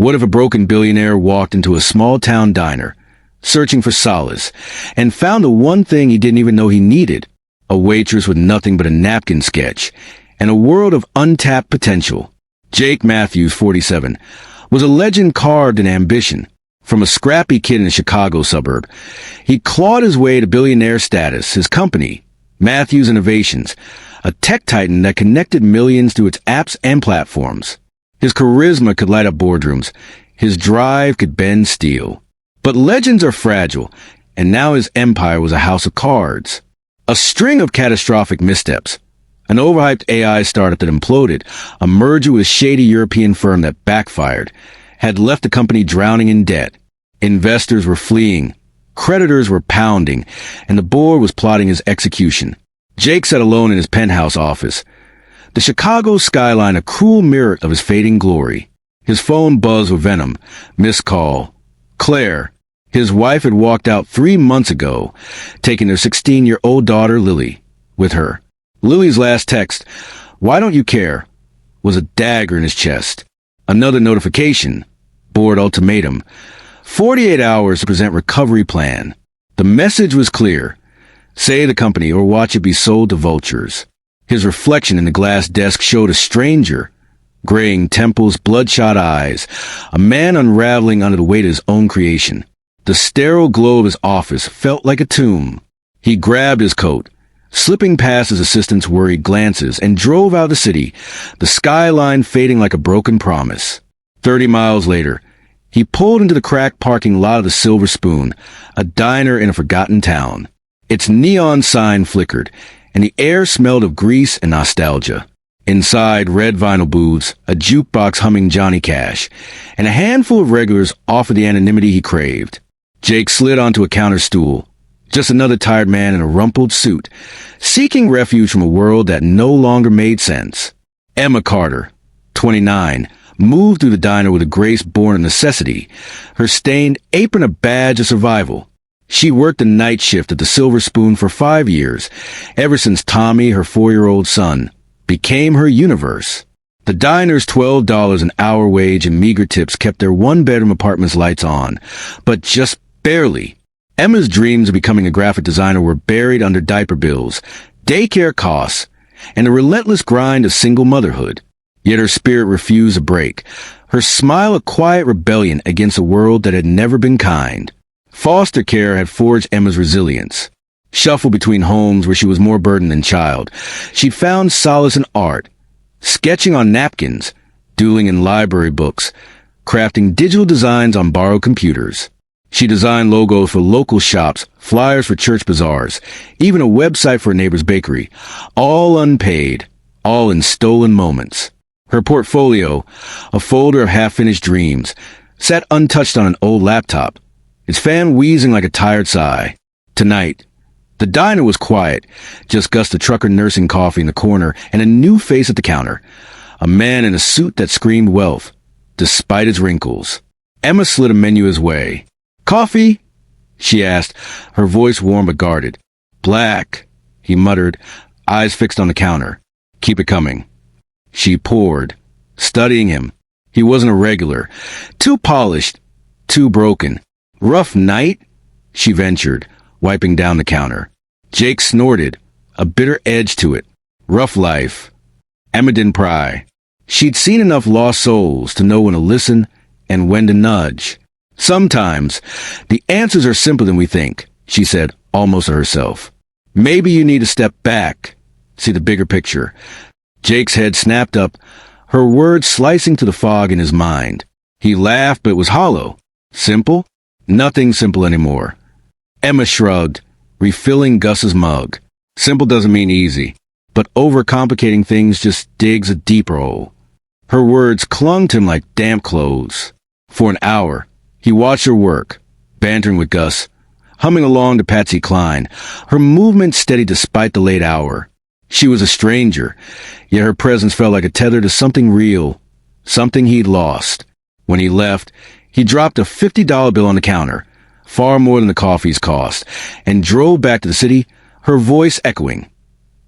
What if a broken billionaire walked into a small-town diner, searching for solace, and found the one thing he didn't even know he needed? A waitress with nothing but a napkin sketch, and a world of untapped potential. Jake Matthews, 47, was a legend carved in ambition. From a scrappy kid in a Chicago suburb, he clawed his way to billionaire status. His company, Matthews Innovations, a tech titan that connected millions through its apps and platforms. His charisma could light up boardrooms. His drive could bend steel. But legends are fragile, and now his empire was a house of cards. A string of catastrophic missteps. An overhyped AI startup that imploded, a merger with a shady European firm that backfired, had left the company drowning in debt. Investors were fleeing, creditors were pounding, and the board was plotting his execution. Jake sat alone in his penthouse office. The Chicago skyline a cruel mirror of his fading glory. His phone buzzed with venom. Missed call. Claire, his wife, had walked out 3 months ago, taking their 16-year-old daughter, Lily, with her. Lily's last text, "Why don't you care?" was a dagger in his chest. Another notification. Board ultimatum. 48 hours to present recovery plan. The message was clear. Save the company or watch it be sold to vultures. His reflection in the glass desk showed a stranger. Graying temples, bloodshot eyes. A man unraveling under the weight of his own creation. The sterile glow of his office felt like a tomb. He grabbed his coat, slipping past his assistant's worried glances, and drove out of the city, the skyline fading like a broken promise. 30 miles later, he pulled into the cracked parking lot of the Silver Spoon, a diner in a forgotten town. Its neon sign flickered, and the air smelled of grease and nostalgia. Inside, red vinyl booths, a jukebox humming Johnny Cash, and a handful of regulars offered the anonymity he craved. Jake slid onto a counter stool, just another tired man in a rumpled suit, seeking refuge from a world that no longer made sense. Emma Carter, 29, moved through the diner with a grace born of necessity, her stained apron a badge of survival. She worked the night shift at the Silver Spoon for 5 years, ever since Tommy, her 4-year-old son, became her universe. The diner's $12 an hour wage and meager tips kept their one-bedroom apartment's lights on, but just barely. Emma's dreams of becoming a graphic designer were buried under diaper bills, daycare costs, and the relentless grind of single motherhood. Yet her spirit refused to break, her smile a quiet rebellion against a world that had never been kind. Foster care had forged Emma's resilience. Shuffled between homes where she was more burdened than child, she'd found solace in art, sketching on napkins, doodling in library books, crafting digital designs on borrowed computers. She designed logos for local shops, flyers for church bazaars, even a website for a neighbor's bakery, all unpaid, all in stolen moments. Her portfolio, a folder of half-finished dreams, sat untouched on an old laptop, its fan wheezing like a tired sigh. Tonight, the diner was quiet, just Gus the trucker nursing coffee in the corner and a new face at the counter, a man in a suit that screamed wealth, despite its wrinkles. Emma slid a menu his way. "Coffee?" she asked, her voice warm but guarded. "Black," he muttered, eyes fixed on the counter. "Keep it coming." She poured, studying him. He wasn't a regular, too polished, too broken. "Rough night?" she ventured, wiping down the counter. Jake snorted, a bitter edge to it. "Rough life." Emma didn't pry. She'd seen enough lost souls to know when to listen and when to nudge. "Sometimes, the answers are simpler than we think," she said, almost to herself. "Maybe you need to step back, see the bigger picture." Jake's head snapped up, her words slicing through the fog in his mind. He laughed, but it was hollow. Simple? Nothing simple anymore. Emma shrugged, refilling Gus's mug. Simple doesn't mean easy, but overcomplicating things just digs a deeper hole. Her words clung to him like damp clothes. For an hour, he watched her work, bantering with Gus, humming along to Patsy Cline, her movement steady despite the late hour. She was a stranger, yet her presence felt like a tether to something real, something he'd lost. When he left, he dropped a $50 bill on the counter, far more than the coffee's cost, and drove back to the city, her voice echoing.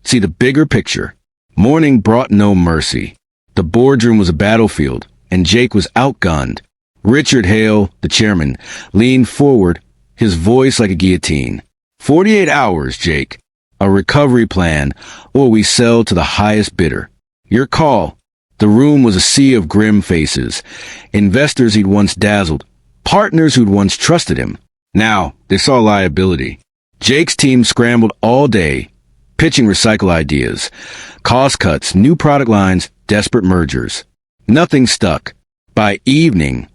See the bigger picture. Morning brought no mercy. The boardroom was a battlefield, and Jake was outgunned. Richard Hale, the chairman, leaned forward, his voice like a guillotine. 48 hours, Jake. A recovery plan, or we sell to the highest bidder. Your call. The room was a sea of grim faces. Investors he'd once dazzled. Partners who'd once trusted him. Now, they saw liability. Jake's team scrambled all day, pitching recycle ideas. Cost cuts, new product lines, desperate mergers. Nothing stuck. By evening,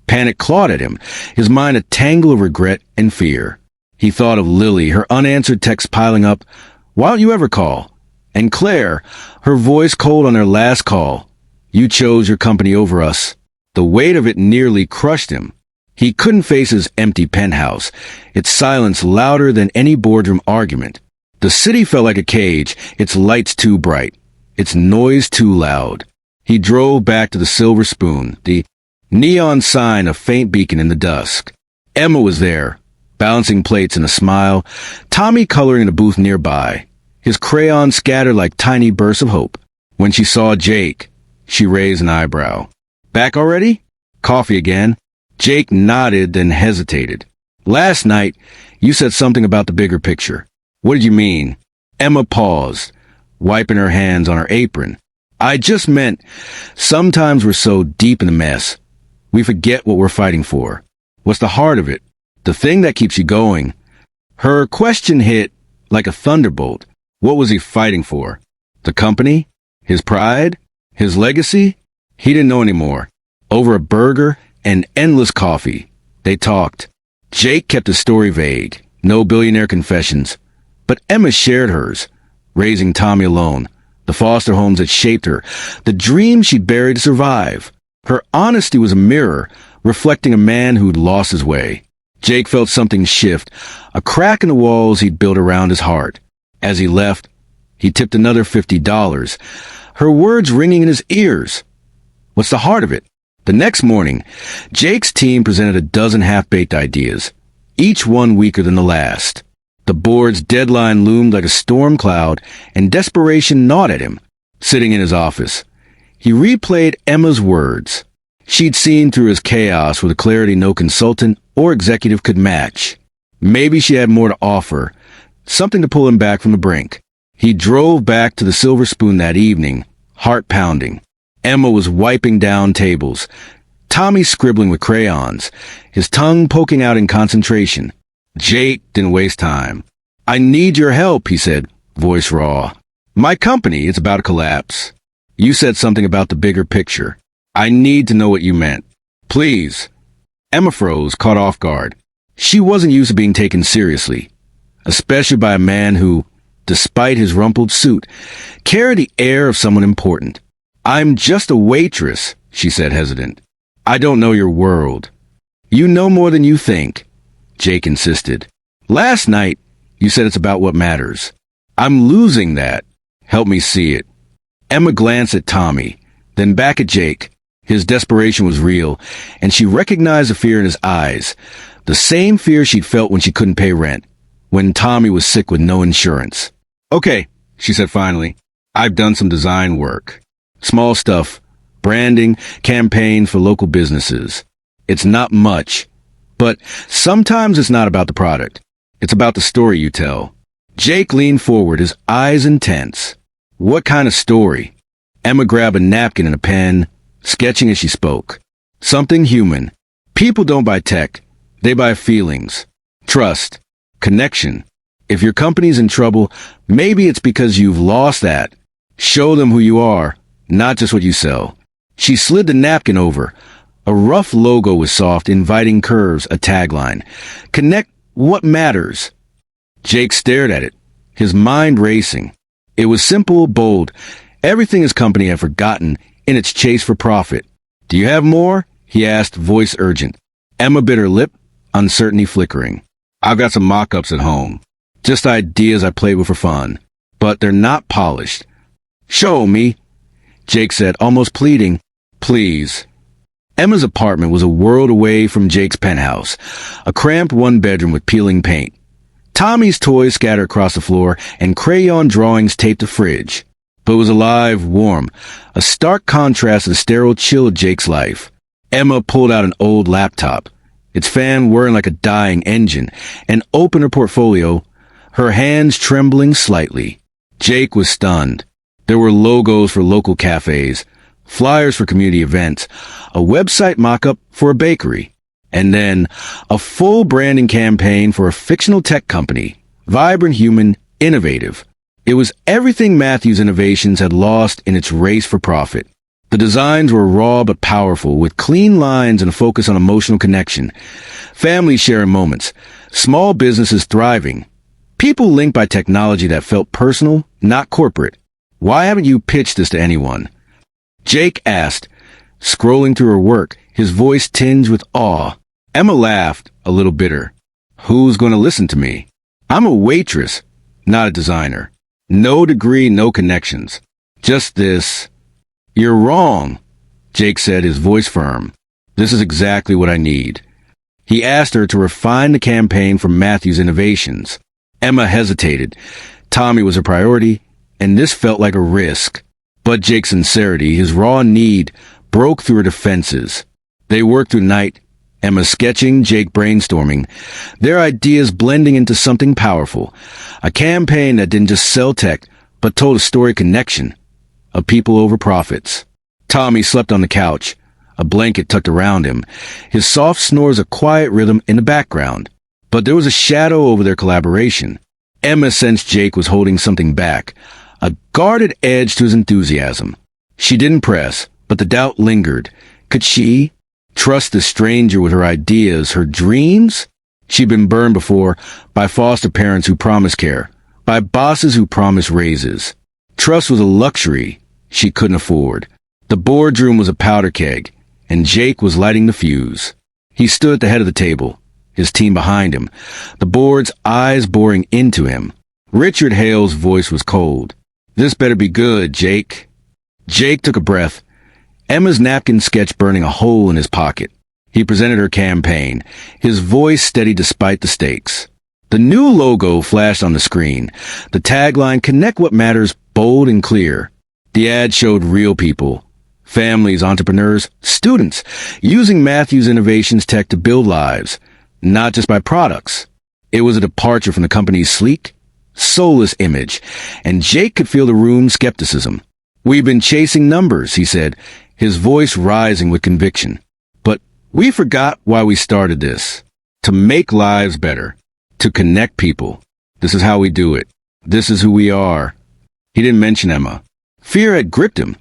panic clawed at him, his mind a tangle of regret and fear. He thought of Lily, her unanswered texts piling up. Why don't you ever call? And Claire, her voice cold on her last call. You chose your company over us. The weight of it nearly crushed him. He couldn't face his empty penthouse, its silence louder than any boardroom argument. The city felt like a cage, its lights too bright, its noise too loud. He drove back to the Silver Spoon, the neon sign a faint beacon in the dusk. Emma was there, balancing plates and a smile, Tommy coloring in a booth nearby, his crayons scattered like tiny bursts of hope. When she saw Jake, she raised an eyebrow. Back already? Coffee again? Jake nodded, then hesitated. Last night, you said something about the bigger picture. What did you mean? Emma paused, wiping her hands on her apron. I just meant, sometimes we're so deep in the mess, we forget what we're fighting for. What's the heart of it? The thing that keeps you going. Her question hit like a thunderbolt. What was he fighting for? The company? His pride? His legacy? He didn't know anymore. Over a burger and endless coffee, they talked. Jake kept his story vague. No billionaire confessions. But Emma shared hers, raising Tommy alone, the foster homes that shaped her, the dreams she'd buried to survive. Her honesty was a mirror, reflecting a man who'd lost his way. Jake felt something shift, a crack in the walls he'd built around his heart. As he left, he tipped another $50, her words ringing in his ears. What's the heart of it? The next morning, Jake's team presented a dozen half-baked ideas, each one weaker than the last. The board's deadline loomed like a storm cloud, and desperation gnawed at him. Sitting in his office, he replayed Emma's words. She'd seen through his chaos with a clarity no consultant or executive could match. Maybe she had more to offer, something to pull him back from the brink. He drove back to the Silver Spoon that evening, heart pounding. Emma was wiping down tables, Tommy scribbling with crayons, his tongue poking out in concentration. Jake didn't waste time. I need your help, he said, voice raw. My company is about to collapse. You said something about the bigger picture. I need to know what you meant. Please. Emma froze, caught off guard. She wasn't used to being taken seriously, especially by a man who, despite his rumpled suit, carried the air of someone important. I'm just a waitress, she said, hesitant. I don't know your world. You know more than you think, Jake insisted. Last night, you said it's about what matters. I'm losing that. Help me see it. Emma glanced at Tommy, then back at Jake. His desperation was real, and she recognized the fear in his eyes, the same fear she'd felt when she couldn't pay rent, when Tommy was sick with no insurance. Okay, she said finally. I've done some design work. Small stuff, branding, campaigns for local businesses. It's not much, but sometimes it's not about the product. It's about the story you tell. Jake leaned forward, his eyes intense. What kind of story? Emma grabbed a napkin and a pen, sketching as she spoke. Something human. People don't buy tech. They buy feelings. Trust. Connection. If your company's in trouble, maybe it's because you've lost that. Show them who you are, not just what you sell. She slid the napkin over. A rough logo with soft, inviting curves, a tagline. Connect what matters. Jake stared at it, his mind racing. It was simple, bold, everything his company had forgotten in its chase for profit. Do you have more? He asked, voice urgent. Emma bit her lip, uncertainty flickering. I've got some mock-ups at home. Just ideas I played with for fun. But they're not polished. Show me, Jake said, almost pleading. Please. Emma's apartment was a world away from Jake's penthouse, a cramped one-bedroom with peeling paint. Tommy's toys scattered across the floor and crayon drawings taped the fridge. But it was alive, warm, a stark contrast to the sterile chill of Jake's life. Emma pulled out an old laptop, its fan whirring like a dying engine, and opened her portfolio, her hands trembling slightly. Jake was stunned. There were logos for local cafes, flyers for community events, a website mock-up for a bakery, and then a full branding campaign for a fictional tech company, vibrant, human, innovative. It was everything Matthews Innovations had lost in its race for profit. The designs were raw but powerful, with clean lines and a focus on emotional connection. Families sharing moments, small businesses thriving, people linked by technology that felt personal, not corporate. Why haven't you pitched this to anyone? Jake asked, scrolling through her work, his voice tinged with awe. Emma laughed, a little bitter. Who's going to listen to me? I'm a waitress, not a designer. No degree, no connections. Just this. You're wrong, Jake said, his voice firm. This is exactly what I need. He asked her to refine the campaign for Matthews Innovations. Emma hesitated. Tommy was a priority, and this felt like a risk. But Jake's sincerity, his raw need, broke through her defenses. They worked through the night, Emma sketching, Jake brainstorming, their ideas blending into something powerful. A campaign that didn't just sell tech, but told a story connection. Of people over profits. Tommy slept on the couch, a blanket tucked around him, his soft snores a quiet rhythm in the background. But there was a shadow over their collaboration. Emma sensed Jake was holding something back, a guarded edge to his enthusiasm. She didn't press, but the doubt lingered. Could she trust the stranger with her ideas, her dreams? She'd been burned before by foster parents who promised care, by bosses who promised raises. Trust was a luxury she couldn't afford. The boardroom was a powder keg, and Jake was lighting the fuse. He stood at the head of the table, his team behind him, the board's eyes boring into him. Richard Hale's voice was cold. This better be good, Jake. Jake took a breath, Emma's napkin sketch burning a hole in his pocket. He presented her campaign, his voice steady despite the stakes. The new logo flashed on the screen, the tagline, "Connect what matters," bold and clear. The ad showed real people, families, entrepreneurs, students, using Matthews Innovations tech to build lives, not just by products. It was a departure from the company's sleek, soulless image, and Jake could feel the room's skepticism. We've been chasing numbers, he said, his voice rising with conviction. But we forgot why we started this. To make lives better. To connect people. This is how we do it. This is who we are. He didn't mention Emma. Fear had gripped him.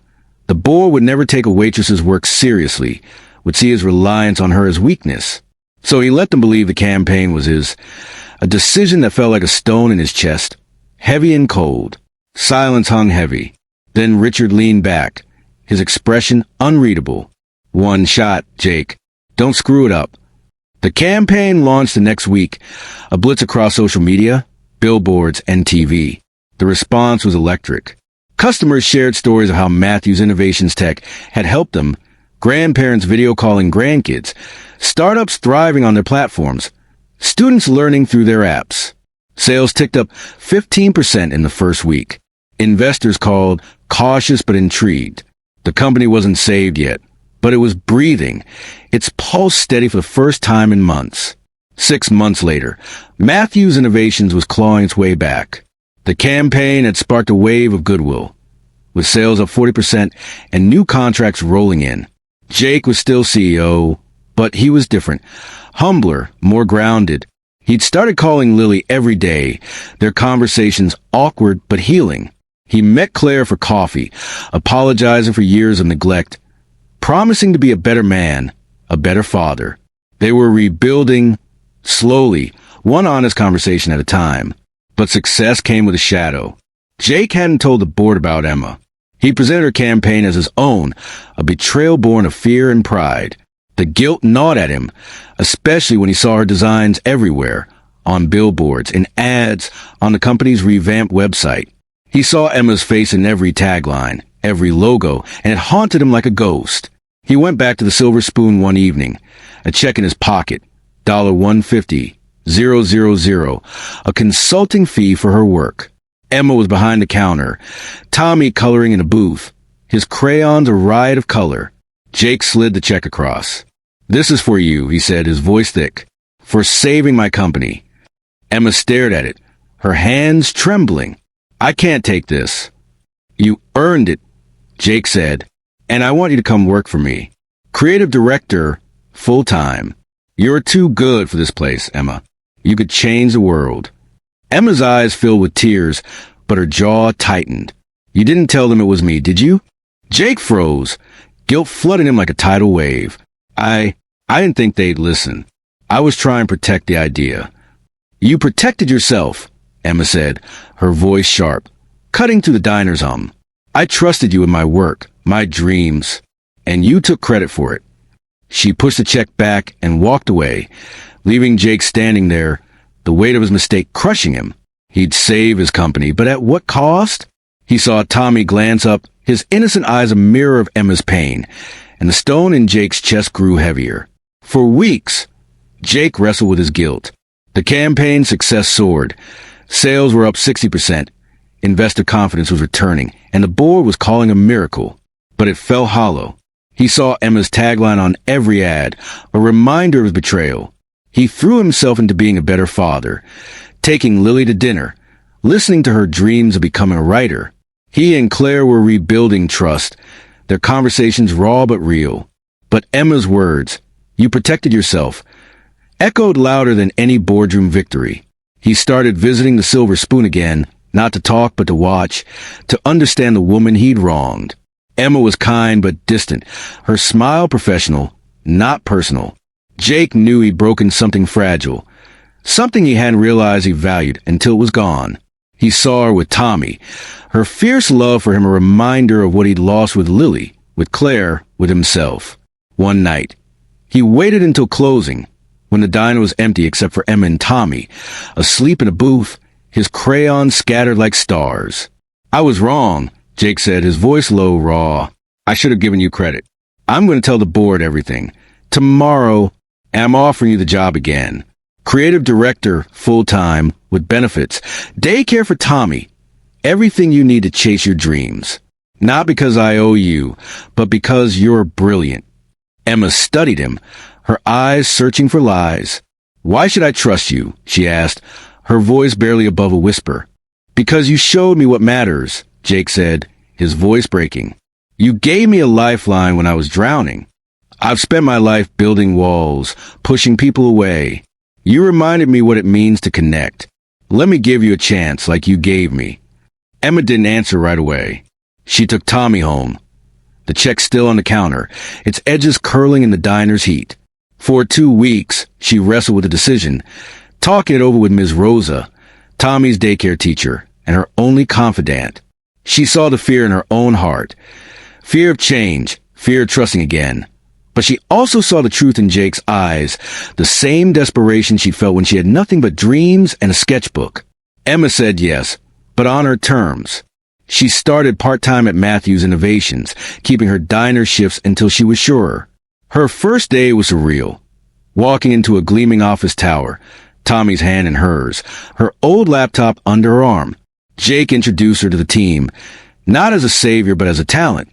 The board would never take a waitress's work seriously, would see his reliance on her as weakness. So he let them believe the campaign was his, a decision that felt like a stone in his chest, heavy and cold. Silence hung heavy. Then Richard leaned back, his expression unreadable. One shot, Jake. Don't screw it up. The campaign launched the next week, a blitz across social media, billboards, and TV. The response was electric. Customers shared stories of how Matthews Innovations tech had helped them, grandparents video calling grandkids, startups thriving on their platforms, students learning through their apps. Sales ticked up 15% in the first week. Investors called, cautious but intrigued. The company wasn't saved yet, but it was breathing, its pulse steady for the first time in months. 6 months later, Matthews Innovations was clawing its way back. The campaign had sparked a wave of goodwill, with sales up 40% and new contracts rolling in. Jake was still CEO, but he was different, humbler, more grounded. He'd started calling Lily every day, their conversations awkward but healing. He met Claire for coffee, apologizing for years of neglect, promising to be a better man, a better father. They were rebuilding slowly, one honest conversation at a time. But success came with a shadow. Jake hadn't told the board about Emma. He presented her campaign as his own, a betrayal born of fear and pride. The guilt gnawed at him, especially when he saw her designs everywhere, on billboards, in ads, on the company's revamped website. He saw Emma's face in every tagline, every logo, and it haunted him like a ghost. He went back to the Silver Spoon one evening, a check in his pocket, $150. 000, a consulting fee for her work. Emma was behind the counter, Tommy coloring in a booth, his crayons a riot of color. Jake slid the check across. "This is for you," he said, his voice thick. "For saving my company." Emma stared at it, her hands trembling. "I can't take this." "You earned it," Jake said, "and I want you to come work for me. Creative director, full-time. You're too good for this place, Emma. You could change the world." Emma's eyes filled with tears, but her jaw tightened. "You didn't tell them it was me, did you?" Jake froze. Guilt flooded him like a tidal wave. I didn't think they'd listen. I was trying to protect the idea." "You protected yourself," Emma said, her voice sharp, cutting through the diner's hum. "I trusted you with my work, my dreams, and you took credit for it." She pushed the check back and walked away, leaving Jake standing there, the weight of his mistake crushing him. He'd save his company, but at what cost? He saw Tommy glance up, his innocent eyes a mirror of Emma's pain, and the stone in Jake's chest grew heavier. For weeks, Jake wrestled with his guilt. The campaign's success soared. Sales were up 60%. Investor confidence was returning, and the board was calling a miracle. But it fell hollow. He saw Emma's tagline on every ad, a reminder of his betrayal. He threw himself into being a better father, taking Lily to dinner, listening to her dreams of becoming a writer. He and Claire were rebuilding trust, their conversations raw but real. But Emma's words, "You protected yourself," echoed louder than any boardroom victory. He started visiting the Silver Spoon again, not to talk but to watch, to understand the woman he'd wronged. Emma was kind but distant, her smile professional, not personal. Jake knew he'd broken something fragile, something he hadn't realized he valued until it was gone. He saw her with Tommy, her fierce love for him a reminder of what he'd lost with Lily, with Claire, with himself. One night, he waited until closing, when the diner was empty except for Emma and Tommy, asleep in a booth, his crayons scattered like stars. "I was wrong," Jake said, his voice low, raw. "I should have given you credit. I'm going to tell the board everything. Tomorrow, I'm offering you the job again. Creative director, full-time, with benefits. Daycare for Tommy. Everything you need to chase your dreams. Not because I owe you, but because you're brilliant." Emma studied him, her eyes searching for lies. "Why should I trust you?" she asked, her voice barely above a whisper. "Because you showed me what matters," Jake said, his voice breaking. "You gave me a lifeline when I was drowning. I've spent my life building walls, pushing people away. You reminded me what it means to connect. Let me give you a chance like you gave me." Emma didn't answer right away. She took Tommy home, the check still on the counter, its edges curling in the diner's heat. For 2 weeks, she wrestled with the decision, talking it over with Ms. Rosa, Tommy's daycare teacher, and her only confidant. She saw the fear in her own heart. Fear of change, fear of trusting again. But she also saw the truth in Jake's eyes, the same desperation she felt when she had nothing but dreams and a sketchbook. Emma said yes, but on her terms. She started part-time at Matthews Innovations, keeping her diner shifts until she was sure. Her first day was surreal. Walking into a gleaming office tower, Tommy's hand in hers, her old laptop under her arm. Jake introduced her to the team, not as a savior but as a talent,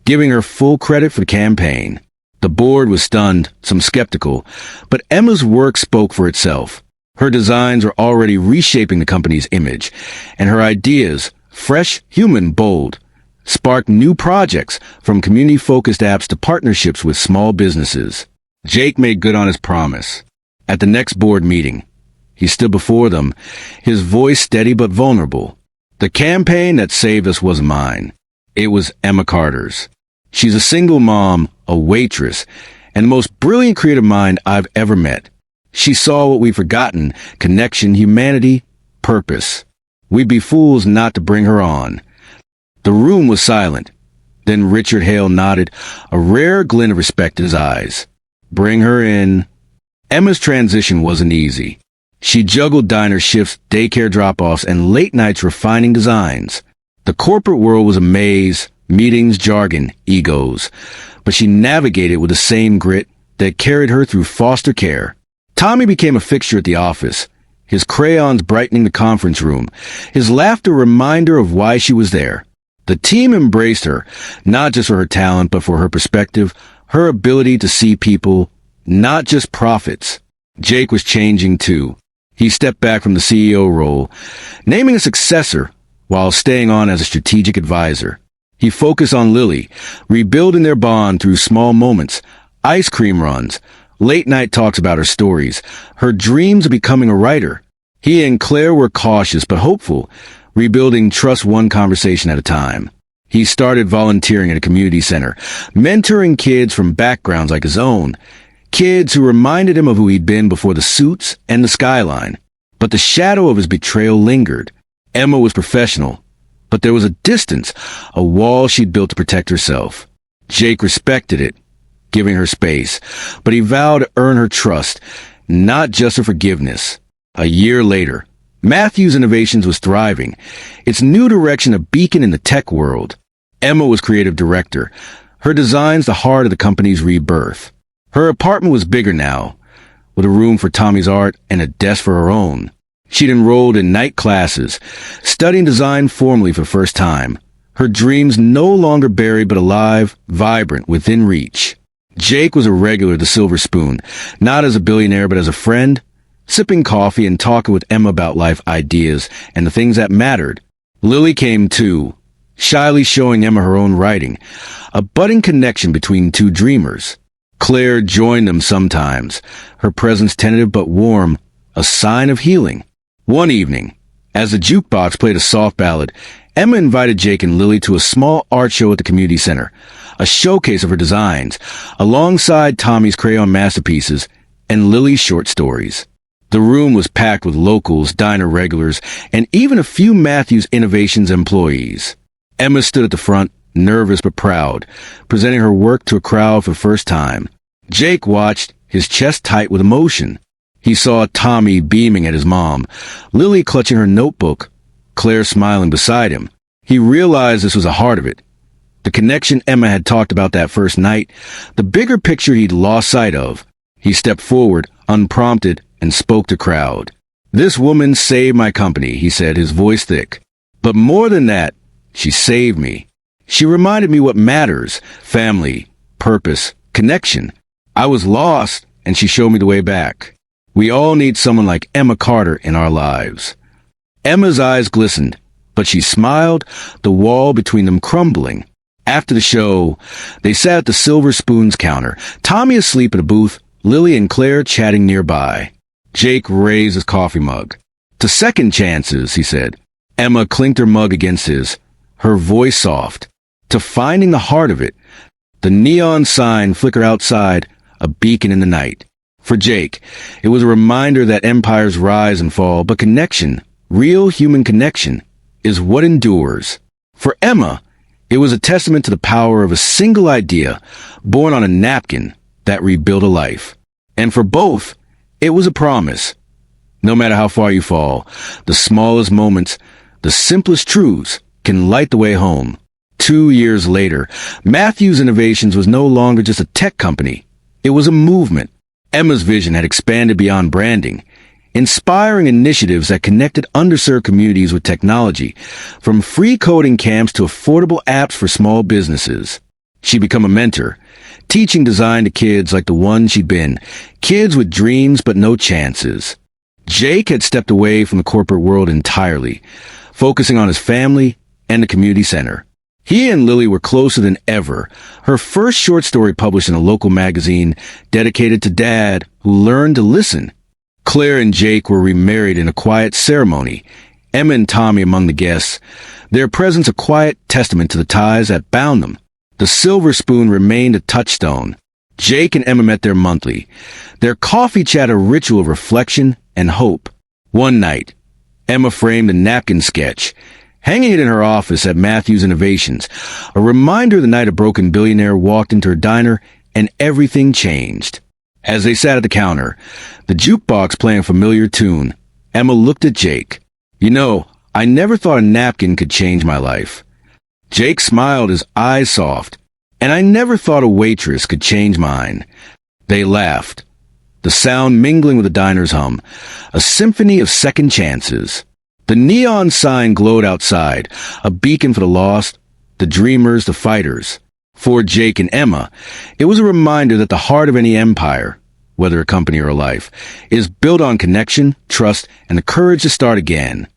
giving her full credit for the campaign. The board was stunned, some skeptical, but Emma's work spoke for itself. Her designs were already reshaping the company's image, and her ideas, fresh, human, bold, sparked new projects, from community-focused apps to partnerships with small businesses. Jake made good on his promise. At the next board meeting, he stood before them, his voice steady but vulnerable. "The campaign that saved us wasn't mine. It was Emma Carter's. She's a single mom, a waitress, and the most brilliant creative mind I've ever met. She saw what we've forgotten: connection, humanity, purpose. We'd be fools not to bring her on." The room was silent. Then Richard Hale nodded, a rare glint of respect in his eyes. "Bring her in." Emma's transition wasn't easy. She juggled diner shifts, daycare drop-offs, and late nights refining designs. The corporate world was a maze, meetings, jargon, egos. But she navigated with the same grit that carried her through foster care. Tommy became a fixture at the office, his crayons brightening the conference room, his laughter a reminder of why she was there. The team embraced her, not just for her talent, but for her perspective, her ability to see people, not just profits. Jake was changing too. He stepped back from the CEO role, naming a successor while staying on as a strategic advisor. He focused on Lily, rebuilding their bond through small moments, ice cream runs, late-night talks about her stories, her dreams of becoming a writer. He and Claire were cautious but hopeful, rebuilding trust one conversation at a time. He started volunteering at a community center, mentoring kids from backgrounds like his own, kids who reminded him of who he'd been before the suits and the skyline. But the shadow of his betrayal lingered. Emma was professional, but there was a distance, a wall she'd built to protect herself. Jake respected it, giving her space, but he vowed to earn her trust, not just her forgiveness. A year later, Matthews Innovations was thriving, its new direction a beacon in the tech world. Emma was creative director, her designs the heart of the company's rebirth. Her apartment was bigger now, with a room for Tommy's art and a desk for her own. She'd enrolled in night classes, studying design formally for the first time. Her dreams no longer buried but alive, vibrant, within reach. Jake was a regular at the Silver Spoon, not as a billionaire but as a friend, sipping coffee and talking with Emma about life ideas and the things that mattered. Lily came too, shyly showing Emma her own writing, a budding connection between two dreamers. Claire joined them sometimes, her presence tentative but warm, a sign of healing. One evening, as the jukebox played a soft ballad, Emma invited Jake and Lily to a small art show at the community center, a showcase of her designs, alongside Tommy's crayon masterpieces and Lily's short stories. The room was packed with locals, diner regulars, and even a few Matthews Innovations employees. Emma stood at the front, nervous but proud, presenting her work to a crowd for the first time. Jake watched, his chest tight with emotion. He saw Tommy beaming at his mom, Lily clutching her notebook, Claire smiling beside him. He realized this was the heart of it. The connection Emma had talked about that first night, the bigger picture he'd lost sight of. He stepped forward, unprompted, and spoke to the crowd. "This woman saved my company," he said, his voice thick. "But more than that, she saved me. She reminded me what matters: family, purpose, connection. I was lost, and she showed me the way back. We all need someone like Emma Carter in our lives." Emma's eyes glistened, but she smiled, the wall between them crumbling. After the show, they sat at the Silver Spoon's counter, Tommy asleep at a booth, Lily and Claire chatting nearby. Jake raised his coffee mug. "To second chances," he said. Emma clinked her mug against his, her voice soft. "To finding the heart of it." The neon sign flickered outside, a beacon in the night. For Jake, it was a reminder that empires rise and fall, but connection, real human connection, is what endures. For Emma, it was a testament to the power of a single idea, born on a napkin, that rebuilt a life. And for both, it was a promise. No matter how far you fall, the smallest moments, the simplest truths, can light the way home. 2 years later, Matthews Innovations was no longer just a tech company. It was a movement. Emma's vision had expanded beyond branding, inspiring initiatives that connected underserved communities with technology, from free coding camps to affordable apps for small businesses. She'd become a mentor, teaching design to kids like the one she'd been, kids with dreams but no chances. Jake had stepped away from the corporate world entirely, focusing on his family and the community center. He and Lily were closer than ever, her first short story published in a local magazine dedicated to Dad, who learned to listen. Claire and Jake were remarried in a quiet ceremony, Emma and Tommy among the guests, their presence a quiet testament to the ties that bound them. The Silver Spoon remained a touchstone. Jake and Emma met there monthly, their coffee chat a ritual of reflection and hope. One night, Emma framed a napkin sketch, hanging it in her office at Matthews Innovations, a reminder the night a broken billionaire walked into her diner and everything changed. As they sat at the counter, the jukebox playing a familiar tune, Emma looked at Jake. "You know, I never thought a napkin could change my life." Jake smiled, his eyes soft. "And I never thought a waitress could change mine." They laughed, the sound mingling with the diner's hum, a symphony of second chances. The neon sign glowed outside, a beacon for the lost, the dreamers, the fighters. For Jake and Emma, it was a reminder that the heart of any empire, whether a company or a life, is built on connection, trust, and the courage to start again.